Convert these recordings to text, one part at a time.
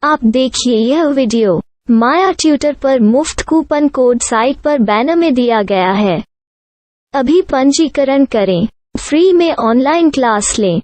आप देखिए यह वीडियो माया ट्यूटर पर मुफ्त कूपन कोड साइट पर बैनर में दिया गया है। अभी पंजीकरण करें, फ्री में ऑनलाइन क्लास लें।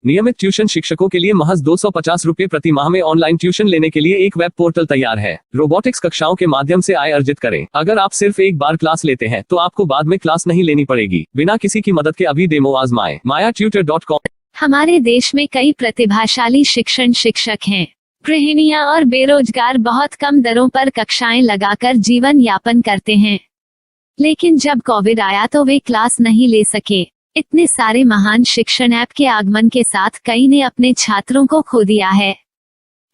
नियमित ट्यूशन शिक्षकों के लिए महज 250 रुपये प्रति माह में ऑनलाइन ट्यूशन लेने के लिए एक वेब पोर्टल तैयार है। रोबोटिक्स कक्षाओं के माध्यम से आय अर्जित करें। अगर आप सिर्फ एक बार क्लास लेते हैं तो आपको बाद में क्लास नहीं लेनी पड़ेगी। बिना किसी की मदद के अभी डेमो आजमाएं। mayaTutor.com। हमारे देश में कई प्रतिभाशाली शिक्षक हैं। गृहिणियां और बेरोजगार बहुत कम दरों पर कक्षाएं लगाकर जीवन यापन करते हैं, लेकिन जब कोविड आया तो वे क्लास नहीं ले सके। इतने सारे महान शिक्षण ऐप के आगमन के साथ कई ने अपने छात्रों को खो दिया है।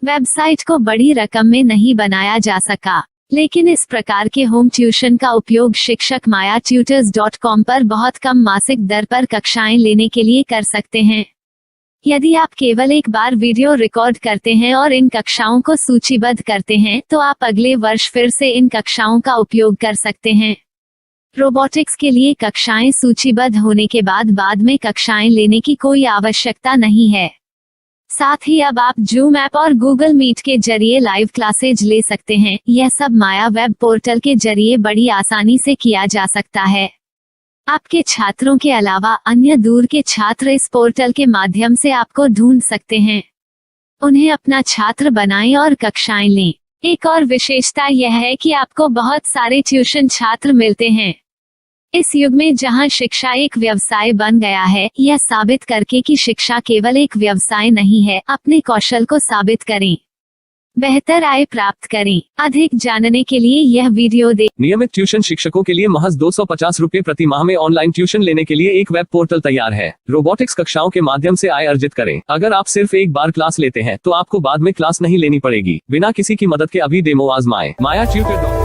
वेबसाइट को बड़ी रकम में नहीं बनाया जा सका, लेकिन इस प्रकार के होम ट्यूशन का उपयोग शिक्षक mayaTutors.com पर बहुत कम मासिक दर पर कक्षाएं लेने के लिए कर सकते हैं। यदि आप केवल एक बार वीडियो रिकॉर्ड करते हैं और इन कक्षाओं को सूचीबद्ध करते हैं तो आप अगले वर्ष फिर से इन कक्षाओं का उपयोग कर सकते हैं। रोबोटिक्स के लिए कक्षाएं सूचीबद्ध होने के बाद में कक्षाएं लेने की कोई आवश्यकता नहीं है। साथ ही अब आप जूम ऐप और गूगल मीट के जरिए लाइव क्लासेज ले सकते हैं। यह सब माया वेब पोर्टल के जरिए बड़ी आसानी से किया जा सकता है। आपके छात्रों के अलावा अन्य दूर के छात्र इस पोर्टल के माध्यम से आपको ढूंढ सकते हैं। उन्हें अपना छात्र बनाएं और कक्षाएं लें। एक और विशेषता यह है कि आपको बहुत सारे ट्यूशन छात्र मिलते हैं। इस युग में जहां शिक्षा एक व्यवसाय बन गया है, यह साबित करके कि शिक्षा केवल एक व्यवसाय नहीं है, अपने कौशल को साबित करें, बेहतर आय प्राप्त करें। अधिक जानने के लिए यह वीडियो देखें। नियमित ट्यूशन शिक्षकों के लिए महज 250 रुपये प्रति माह में ऑनलाइन ट्यूशन लेने के लिए एक वेब पोर्टल तैयार है। रोबोटिक्स कक्षाओं के माध्यम से आय अर्जित करें। अगर आप सिर्फ एक बार क्लास लेते हैं तो आपको बाद में क्लास नहीं लेनी पड़ेगी। बिना किसी की मदद के अभी डेमो आजमाएं। mayaTutor।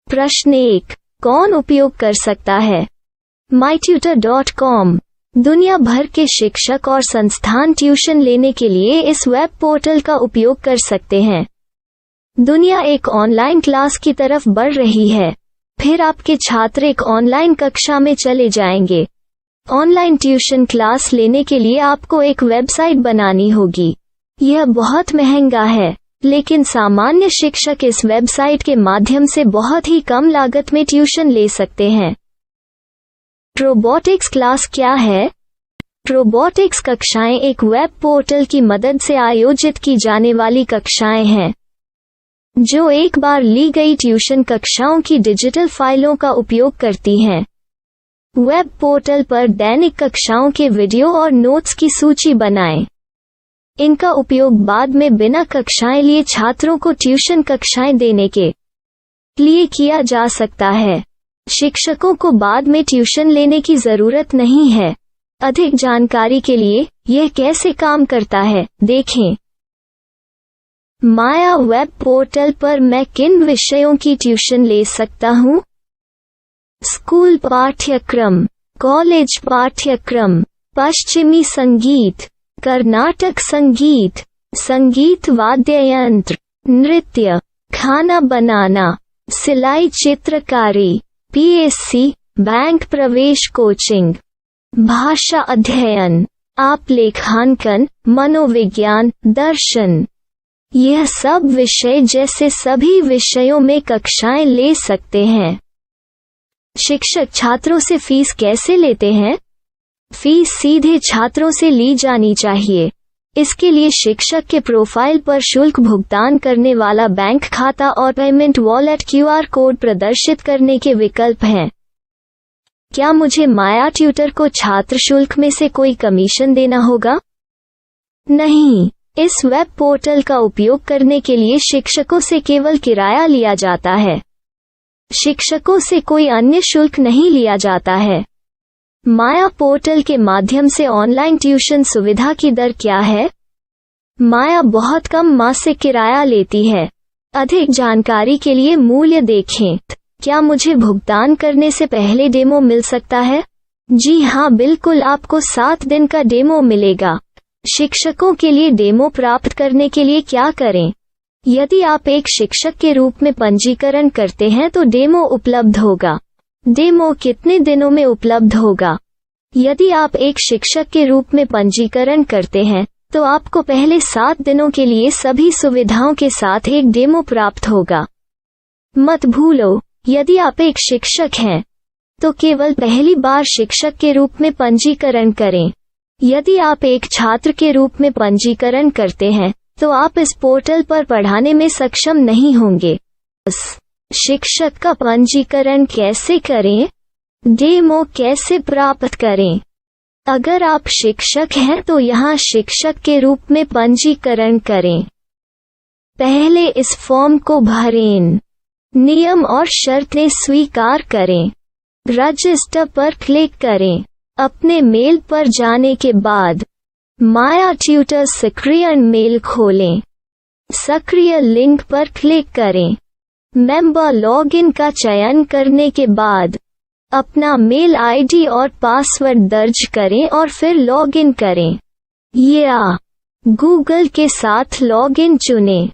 प्रश्न 1, कौन उपयोग कर सकता है? myTutor.com। दुनिया भर के शिक्षक और संस्थान ट्यूशन लेने के लिए इस वेब पोर्टल का उपयोग कर सकते हैं। दुनिया एक ऑनलाइन क्लास की तरफ बढ़ रही है। फिर आपके छात्र एक ऑनलाइन कक्षा में चले जाएंगे। ऑनलाइन ट्यूशन क्लास लेने के लिए आपको एक वेबसाइट बनानी होगी। यह बहुत महंगा है, लेकिन सामान्य शिक्षक इस वेबसाइट के माध्यम से बहुत ही कम लागत में ट्यूशन ले सकते हैं। रोबोटिक्स क्लास क्या है? रोबोटिक्स कक्षाएं एक वेब पोर्टल की मदद से आयोजित की जाने वाली कक्षाएं हैं, जो एक बार ली गई ट्यूशन कक्षाओं की डिजिटल फाइलों का उपयोग करती हैं। वेब पोर्टल पर दैनिक कक्षाओं के वीडियो और नोट्स की सूची बनाएं। इनका उपयोग बाद में बिना कक्षाएं लिए छात्रों को ट्यूशन कक्षाएं देने के लिए किया जा सकता है। शिक्षकों को बाद में ट्यूशन लेने की जरूरत नहीं है। अधिक जानकारी के लिए यह कैसे काम करता है, देखें। माया वेब पोर्टल पर मैं किन विषयों की ट्यूशन ले सकता हूँ? स्कूल पाठ्यक्रम, कॉलेज पाठ्यक्रम, पश्चिमी संगीत, कर्नाटक संगीत, संगीत वाद्य यंत्र, नृत्य, खाना बनाना, सिलाई चित्रकारी, PSC, बैंक प्रवेश कोचिंग, भाषा अध्ययन, आप लेखांकन, मनोविज्ञान, दर्शन। यह सब विषय जैसे सभी विषयों में कक्षाएं ले सकते हैं। शिक्षक छात्रों से फीस कैसे लेते हैं? फीस सीधे छात्रों से ली जानी चाहिए। इसके लिए शिक्षक के प्रोफाइल पर शुल्क भुगतान करने वाला बैंक खाता और पेमेंट वॉलेट QR कोड प्रदर्शित करने के विकल्प हैं। क्या मुझे माया ट्यूटर को छात्र शुल्क में से कोई कमीशन देना होगा? नहीं, इस वेब पोर्टल का उपयोग करने के लिए शिक्षकों से केवल किराया लिया जाता है। शिक्षकों से कोई अन्य शुल्क नहीं लिया जाता है। माया पोर्टल के माध्यम से ऑनलाइन ट्यूशन सुविधा की दर क्या है? माया बहुत कम मासिक किराया लेती है। अधिक जानकारी के लिए मूल्य देखें। क्या मुझे भुगतान करने से पहले डेमो मिल सकता है? जी हाँ, बिल्कुल, आपको 7 दिन का डेमो मिलेगा। शिक्षकों के लिए डेमो प्राप्त करने के लिए क्या करें? यदि आप एक शिक्षक के रूप में पंजीकरण करते हैं तो डेमो उपलब्ध होगा। डेमो कितने दिनों में उपलब्ध होगा? यदि आप एक शिक्षक के रूप में पंजीकरण करते हैं तो आपको पहले 7 दिनों के लिए सभी सुविधाओं के साथ एक डेमो प्राप्त होगा। मत भूलो, यदि आप एक शिक्षक हैं तो केवल पहली बार शिक्षक के रूप में पंजीकरण करें। यदि आप एक छात्र के रूप में पंजीकरण करते हैं तो आप इस पोर्टल पर पढ़ाने में सक्षम नहीं होंगे। शिक्षक का पंजीकरण कैसे करें? डेमो कैसे प्राप्त करें? अगर आप शिक्षक हैं तो यहाँ शिक्षक के रूप में पंजीकरण करें। पहले इस फॉर्म को भरें। नियम और शर्तें स्वीकार करें। रजिस्टर पर क्लिक करें। अपने मेल पर जाने के बाद माया ट्यूटर सक्रिय मेल खोलें। सक्रिय लिंक पर क्लिक करें। मेंबर लॉगिन का चयन करने के बाद अपना मेल आईडी और पासवर्ड दर्ज करें और फिर लॉगिन करें या गूगल के साथ लॉगिन चुनें।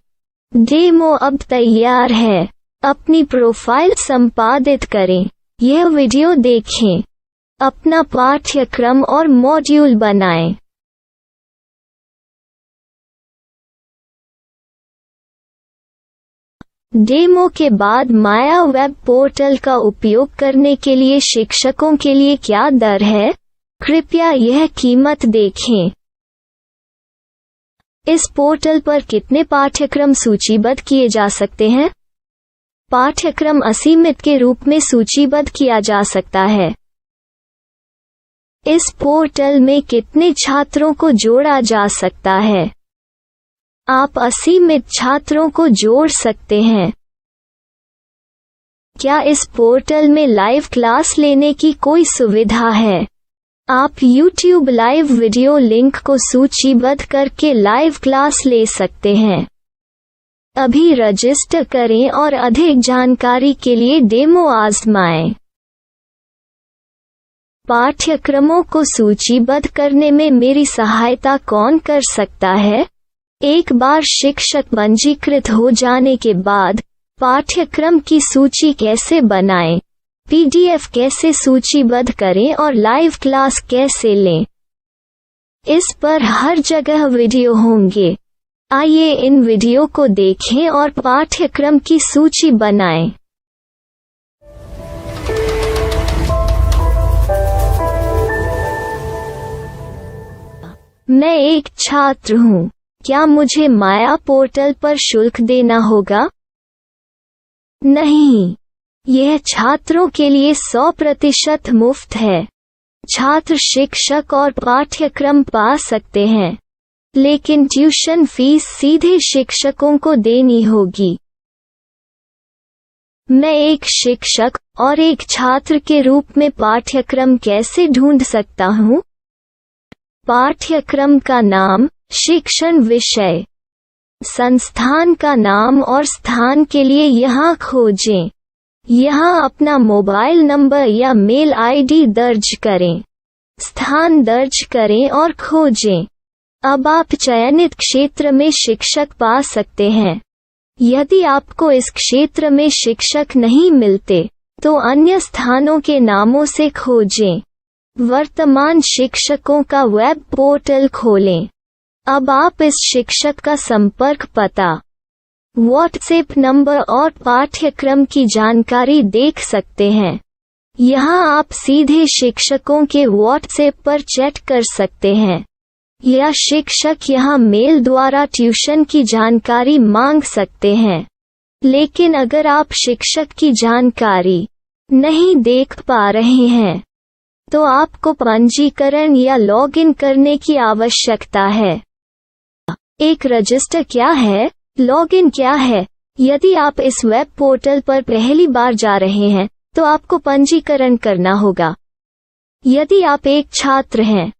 डेमो अब तैयार है। अपनी प्रोफाइल संपादित करें। यह वीडियो देखें। अपना पाठ्यक्रम और मॉड्यूल बनाएं। डेमो के बाद माया वेब पोर्टल का उपयोग करने के लिए शिक्षकों के लिए क्या दर है? कृपया यह कीमत देखें। इस पोर्टल पर कितने पाठ्यक्रम सूचीबद्ध किए जा सकते हैं? पाठ्यक्रम असीमित के रूप में सूचीबद्ध किया जा सकता है। इस पोर्टल में कितने छात्रों को जोड़ा जा सकता है? आप असीमित छात्रों को जोड़ सकते हैं। क्या इस पोर्टल में लाइव क्लास लेने की कोई सुविधा है? आप YouTube लाइव वीडियो लिंक को सूचीबद्ध करके लाइव क्लास ले सकते हैं। अभी रजिस्टर करें और अधिक जानकारी के लिए डेमो आजमाएं। पाठ्यक्रमों को सूचीबद्ध करने में मेरी सहायता कौन कर सकता है? एक बार शिक्षक पंजीकृत हो जाने के बाद पाठ्यक्रम की सूची कैसे बनाएं, PDF कैसे सूचीबद्ध करें और लाइव क्लास कैसे लें, इस पर हर जगह वीडियो होंगे। आइए इन वीडियो को देखें और पाठ्यक्रम की सूची बनाएं। मैं एक छात्र हूँ। क्या मुझे माया पोर्टल पर शुल्क देना होगा? नहीं, यह छात्रों के लिए 100% मुफ्त है। छात्र शिक्षक और पाठ्यक्रम पा सकते हैं, लेकिन ट्यूशन फीस सीधे शिक्षकों को देनी होगी। मैं एक शिक्षक और एक छात्र के रूप में पाठ्यक्रम कैसे ढूंढ सकता हूँ? पाठ्यक्रम का नाम, शिक्षण विषय, संस्थान का नाम और स्थान के लिए यहाँ खोजें। यहाँ अपना मोबाइल नंबर या मेल आईडी दर्ज करें। स्थान दर्ज करें और खोजें। अब आप चयनित क्षेत्र में शिक्षक पा सकते हैं। यदि आपको इस क्षेत्र में शिक्षक नहीं मिलते तो अन्य स्थानों के नामों से खोजें। वर्तमान शिक्षकों का वेब पोर्टल खोलें। अब आप इस शिक्षक का संपर्क पता, व्हाट्सएप नंबर और पाठ्यक्रम की जानकारी देख सकते हैं। यहाँ आप सीधे शिक्षकों के व्हाट्सएप पर चैट कर सकते हैं या शिक्षक यहाँ मेल द्वारा ट्यूशन की जानकारी मांग सकते हैं। लेकिन अगर आप शिक्षक की जानकारी नहीं देख पा रहे हैं तो आपको पंजीकरण या लॉगिन करने की आवश्यकता है। एक रजिस्टर क्या है? लॉगिन क्या है? यदि आप इस वेब पोर्टल पर पहली बार जा रहे हैं तो आपको पंजीकरण करना होगा। यदि आप एक छात्र हैं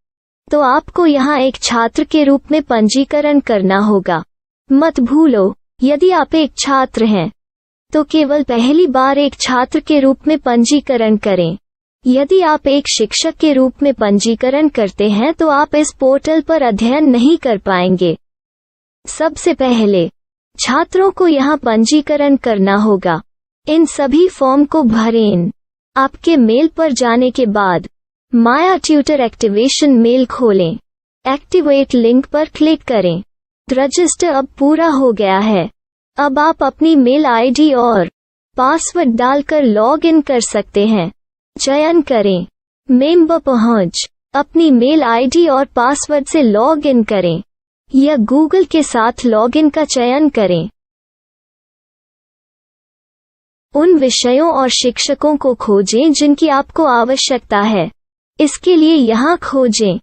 तो आपको यहाँ एक छात्र के रूप में पंजीकरण करना होगा। मत भूलो, यदि आप एक छात्र हैं तो केवल पहली बार एक छात्र के रूप में पंजीकरण करें। यदि आप एक शिक्षक के रूप में पंजीकरण करते हैं तो आप इस पोर्टल पर अध्ययन नहीं कर पाएंगे। सबसे पहले छात्रों को यहाँ पंजीकरण करना होगा। इन सभी फॉर्म को भरें। आपके मेल पर जाने के बाद माया ट्यूटर एक्टिवेशन मेल खोलें। एक्टिवेट लिंक पर क्लिक करें। रजिस्टर अब पूरा हो गया है। अब आप अपनी मेल आईडी और पासवर्ड डालकर लॉग इन कर सकते हैं। चयन करें मेंबर पहुंच। अपनी मेल आईडी और पासवर्ड से लॉग इन करें या गूगल के साथ लॉगिन का चयन करें। उन विषयों और शिक्षकों को खोजें जिनकी आपको आवश्यकता है। इसके लिए यहाँ खोजें।